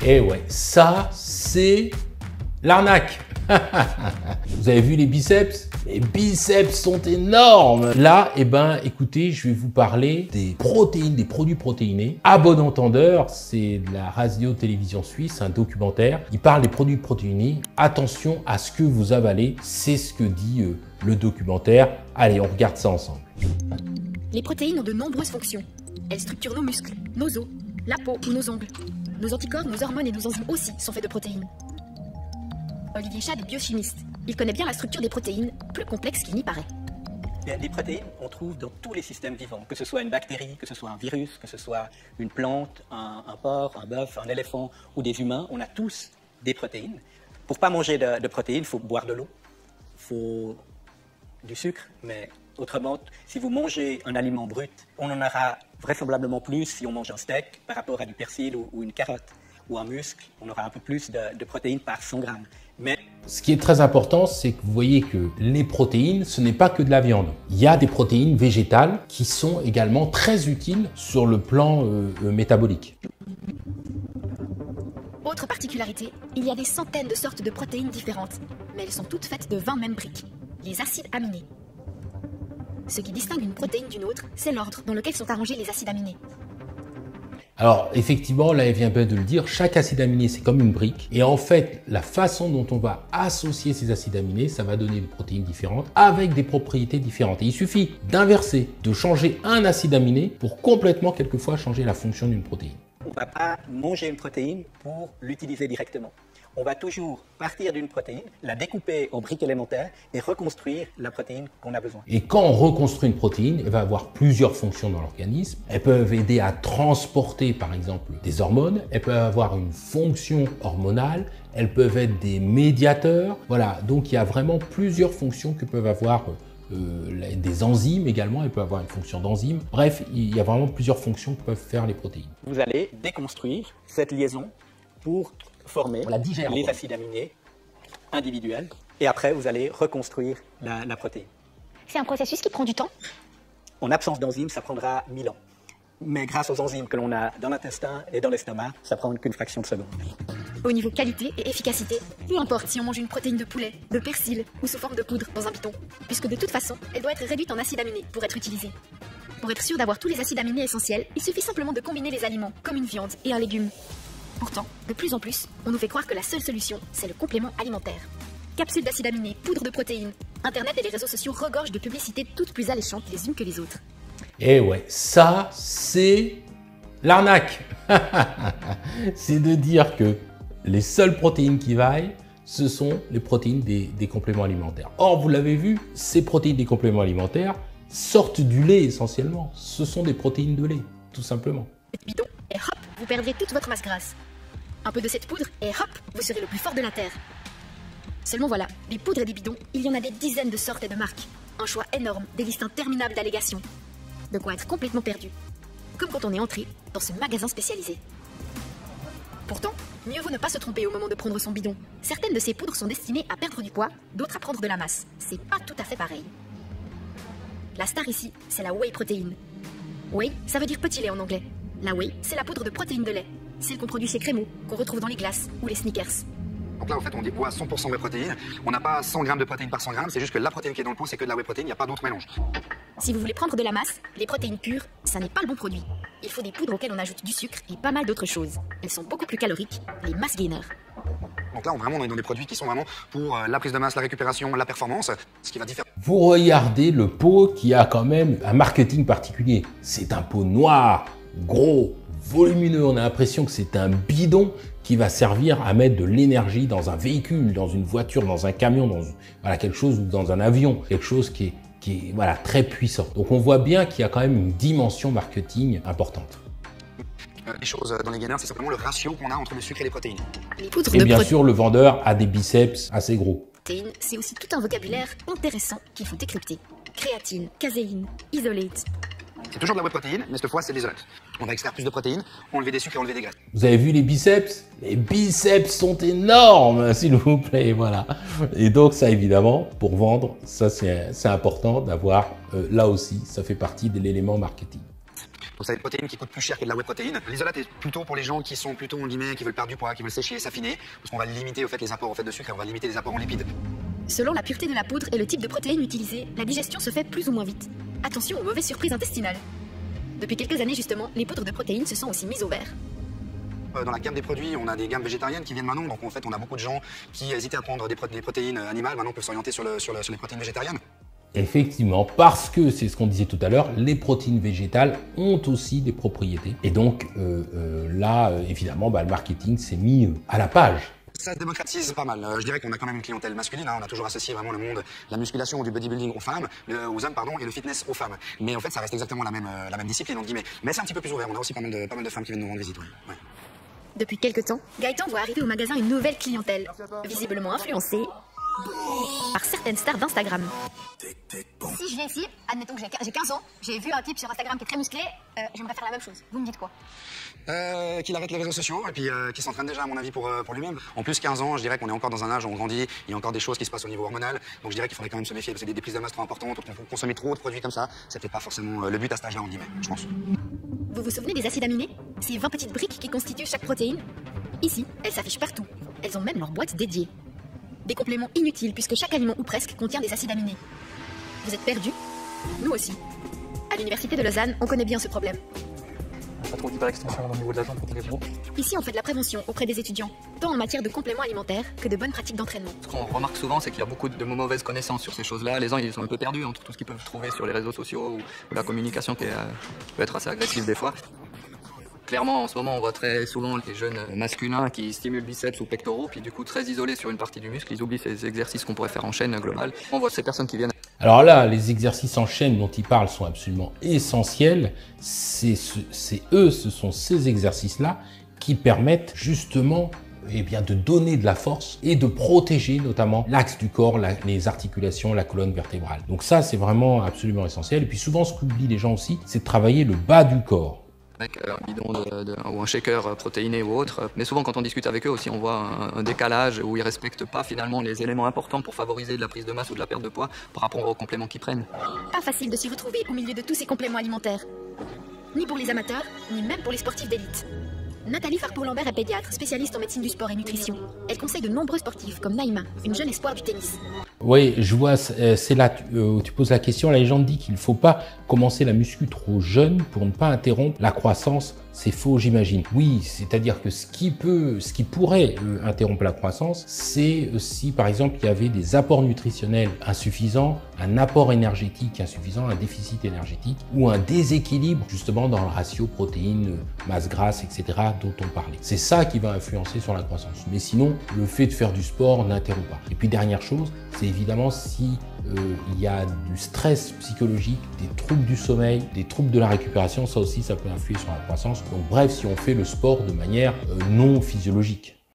Et ouais, ça, c'est l'arnaque. Vous avez vu les biceps? Les biceps sont énormes. Là, eh ben, écoutez, je vais vous parler des protéines, des produits protéinés. À bon entendeur, c'est de la radio-télévision suisse, un documentaire. Il parle des produits protéinés. Attention à ce que vous avalez. C'est ce que dit le documentaire. Allez, on regarde ça ensemble. Les protéines ont de nombreuses fonctions. Elles structurent nos muscles, nos os, la peau ou nos ongles. Nos anticorps, nos hormones et nos enzymes aussi sont faits de protéines. Olivier Chad est biochimiste. Il connaît bien la structure des protéines, plus complexe qu'il n'y paraît. Les protéines, on trouve dans tous les systèmes vivants, que ce soit une bactérie, que ce soit un virus, que ce soit une plante, un porc, un bœuf, un éléphant ou des humains, on a tous des protéines. Pour ne pas manger de protéines, il faut boire de l'eau, il faut du sucre, mais autrement, si vous mangez un aliment brut, on en aura vraisemblablement plus si on mange un steak par rapport à du persil ou une carotte ou un muscle, on aura un peu plus de protéines par 100 grammes. Mais ce qui est très important, c'est que vous voyez que les protéines, ce n'est pas que de la viande. Il y a des protéines végétales qui sont également très utiles sur le plan métabolique. Autre particularité, il y a des centaines de sortes de protéines différentes, mais elles sont toutes faites de 20 mêmes briques, les acides aminés. Ce qui distingue une protéine d'une autre, c'est l'ordre dans lequel sont arrangés les acides aminés. Alors effectivement, là elle vient bien de le dire, chaque acide aminé c'est comme une brique et en fait la façon dont on va associer ces acides aminés, ça va donner des protéines différentes avec des propriétés différentes. Et il suffit d'inverser, de changer un acide aminé pour complètement quelquefois changer la fonction d'une protéine. On ne va pas manger une protéine pour l'utiliser directement. On va toujours partir d'une protéine, la découper en briques élémentaires et reconstruire la protéine qu'on a besoin. Et quand on reconstruit une protéine, elle va avoir plusieurs fonctions dans l'organisme. Elles peuvent aider à transporter par exemple des hormones, elles peuvent avoir une fonction hormonale, elles peuvent être des médiateurs. Voilà, donc il y a vraiment plusieurs fonctions que peuvent avoir des enzymes également, elles peuvent avoir une fonction d'enzyme. Bref, il y a vraiment plusieurs fonctions que peuvent faire les protéines. Vous allez déconstruire cette liaison pour former les acides aminés individuels et après vous allez reconstruire la protéine. C'est un processus qui prend du temps. En absence d'enzymes, ça prendra 1000 ans. Mais grâce aux enzymes que l'on a dans l'intestin et dans l'estomac, ça prend qu'une fraction de seconde. Au niveau qualité et efficacité, peu importe si on mange une protéine de poulet, de persil ou sous forme de poudre dans un bidon, puisque de toute façon, elle doit être réduite en acides aminés pour être utilisée. Pour être sûr d'avoir tous les acides aminés essentiels, il suffit simplement de combiner les aliments, comme une viande et un légume. Pourtant, de plus en plus, on nous fait croire que la seule solution, c'est le complément alimentaire. Capsules d'acides aminés, poudre de protéines. Internet et les réseaux sociaux regorgent de publicités toutes plus alléchantes les unes que les autres. Et ouais, ça, c'est l'arnaque. C'est de dire que les seules protéines qui vaillent, ce sont les protéines des compléments alimentaires. Or, vous l'avez vu, ces protéines des compléments alimentaires sortent du lait essentiellement. Ce sont des protéines de lait, tout simplement. Bidon, et hop, vous perdrez toute votre masse grasse. Un peu de cette poudre, et hop, vous serez le plus fort de la Terre. Seulement voilà, des poudres et des bidons, il y en a des dizaines de sortes et de marques. Un choix énorme, des listes interminables d'allégations. De quoi être complètement perdu. Comme quand on est entré dans ce magasin spécialisé. Pourtant, mieux vaut ne pas se tromper au moment de prendre son bidon. Certaines de ces poudres sont destinées à perdre du poids, d'autres à prendre de la masse. C'est pas tout à fait pareil. La star ici, c'est la whey protéine. Whey, ça veut dire petit lait en anglais. La whey, c'est la poudre de protéines de lait. Celle qu'on produit chez Crémeau, qu'on retrouve dans les glaces ou les Snickers. Donc là, en fait, on dit bois 100% whey protéine. On n'a pas 100 grammes de protéines par 100 grammes, c'est juste que la protéine qui est dans le pot, c'est que de la whey protéine, il n'y a pas d'autre mélange. Si vous voulez prendre de la masse, les protéines pures, ça n'est pas le bon produit. Il faut des poudres auxquelles on ajoute du sucre et pas mal d'autres choses. Elles sont beaucoup plus caloriques, les mass gainers. Donc là, on est dans des produits qui sont vraiment pour la prise de masse, la récupération, la performance, ce qui va différer. Vous regardez le pot qui a quand même un marketing particulier. C'est un pot noir, gros, volumineux. On a l'impression que c'est un bidon qui va servir à mettre de l'énergie dans un véhicule, dans une voiture, dans un camion, dans voilà, quelque chose, ou dans un avion, quelque chose qui est voilà, très puissant. Donc on voit bien qu'il y a quand même une dimension marketing importante. Les choses dans les gainers, c'est simplement le ratio qu'on a entre le sucre et les protéines. Les poudres Et de bien sûr, le vendeur a des biceps assez gros. protéines, c'est aussi tout un vocabulaire intéressant qu'il faut décrypter. Créatine, caséine, isolate. C'est toujours de la whey protéine, mais cette fois, c'est de l'isolate. On va extraire plus de protéines, enlever des sucres et enlever des graisses. Vous avez vu les biceps? Les biceps sont énormes, s'il vous plaît, voilà. Et donc ça, évidemment, pour vendre, ça c'est important d'avoir, là aussi, ça fait partie de l'élément marketing. Donc ça va être des protéines qui coûtent plus cher que de la whey protéine. L'isolate est plutôt pour les gens qui sont plutôt en guillemets, qui veulent perdre du poids, qui veulent sécher et s'affiner, parce qu'on va limiter au fait les apports de sucre et on va limiter les apports en lipides. Selon la pureté de la poudre et le type de protéines utilisées, la digestion se fait plus ou moins vite. Attention aux mauvaises surprises intestinales. Depuis quelques années justement, les poudres de protéines se sont aussi mises au vert. Dans la gamme des produits, on a des gammes végétariennes qui viennent maintenant, donc en fait on a beaucoup de gens qui hésitaient à prendre des protéines animales, maintenant peuvent s'orienter sur les protéines végétariennes. Effectivement, parce que c'est ce qu'on disait tout à l'heure, les protéines végétales ont aussi des propriétés. Et donc là, évidemment, le marketing s'est mis à la page. Ça se démocratise pas mal. Je dirais qu'on a quand même une clientèle masculine. On a toujours associé vraiment le monde, la musculation ou du bodybuilding aux femmes, aux hommes pardon, et le fitness aux femmes. Mais en fait, ça reste exactement la même discipline entre guillemets. Mais c'est un petit peu plus ouvert. On a aussi pas mal de femmes qui viennent nous rendre visite. Ouais. Depuis quelques temps, Gaëtan voit arriver au magasin une nouvelle clientèle, visiblement influencée par certaines stars d'Instagram. Si je viens ici, admettons que j'ai 15 ans, j'ai vu un type sur Instagram qui est très musclé, j'aimerais faire la même chose. Vous me dites quoi? Qu'il arrête les réseaux sociaux et puis qu'il s'entraîne déjà à mon avis pour lui-même. En plus 15 ans, je dirais qu'on est encore dans un âge où on grandit, il y a encore des choses qui se passent au niveau hormonal, donc je dirais qu'il faudrait quand même se méfier parce que des prises de masse trop importantes, consommer trop de produits comme ça, c'est peut-être pas forcément le but à cet âge-là en guillemets, je pense. Vous vous souvenez des acides aminés? Ces 20 petites briques qui constituent chaque protéine? Ici, elles s'affichent partout. Elles ont même leur boîte dédiée. Des compléments inutiles puisque chaque aliment ou presque contient des acides aminés. Vous êtes perdus? Nous aussi. À l'université de Lausanne, on connaît bien ce problème. Pas trop d'hyperextension au niveau de la jambe pour les gros. Ici, on fait de la prévention auprès des étudiants, tant en matière de compléments alimentaires que de bonnes pratiques d'entraînement. Ce qu'on remarque souvent, c'est qu'il y a beaucoup de mauvaises connaissances sur ces choses-là. Les gens, ils sont un peu perdus entre tout ce qu'ils peuvent trouver sur les réseaux sociaux ou la communication qui peut être assez agressive des fois. Clairement, en ce moment, on voit très souvent les jeunes masculins qui stimulent biceps ou pectoraux, puis du coup très isolés sur une partie du muscle, ils oublient ces exercices qu'on pourrait faire en chaîne globale. On voit ces personnes qui viennent. Alors là, les exercices en chaîne dont il parle sont absolument essentiels. Ce sont ces exercices-là qui permettent justement de donner de la force et de protéger notamment l'axe du corps, les articulations, la colonne vertébrale. Donc ça, c'est vraiment absolument essentiel. Et puis souvent, ce qu'oublient les gens aussi, c'est de travailler le bas du corps. Avec un bidon ou un shaker protéiné ou autre. Mais souvent, quand on discute avec eux aussi, on voit un décalage où ils respectent pas finalement les éléments importants pour favoriser de la prise de masse ou de la perte de poids par rapport aux compléments qu'ils prennent. Pas facile de s'y retrouver au milieu de tous ces compléments alimentaires. Ni pour les amateurs, ni même pour les sportifs d'élite. Nathalie Farpour-Lambert est pédiatre, spécialiste en médecine du sport et nutrition. Elle conseille de nombreux sportifs comme Naïma, une jeune espoir du tennis. Oui, je vois, c'est là où tu poses la question. La légende dit qu'il ne faut pas commencer la muscu trop jeune pour ne pas interrompre la croissance. C'est faux, j'imagine. Oui, c'est-à-dire que ce qui pourrait interrompre la croissance, c'est si par exemple il y avait des apports nutritionnels insuffisants, un apport énergétique insuffisant, un déficit énergétique ou un déséquilibre justement dans le ratio protéines, masse grasse, etc. dont on parlait. C'est ça qui va influencer sur la croissance. Mais sinon, le fait de faire du sport n'interrompt pas. Et puis dernière chose, c'est évidemment si il y a du stress psychologique, des troubles du sommeil, des troubles de la récupération, ça aussi ça peut influer sur la croissance. Donc bref, si on fait le sport de manière non physiologique.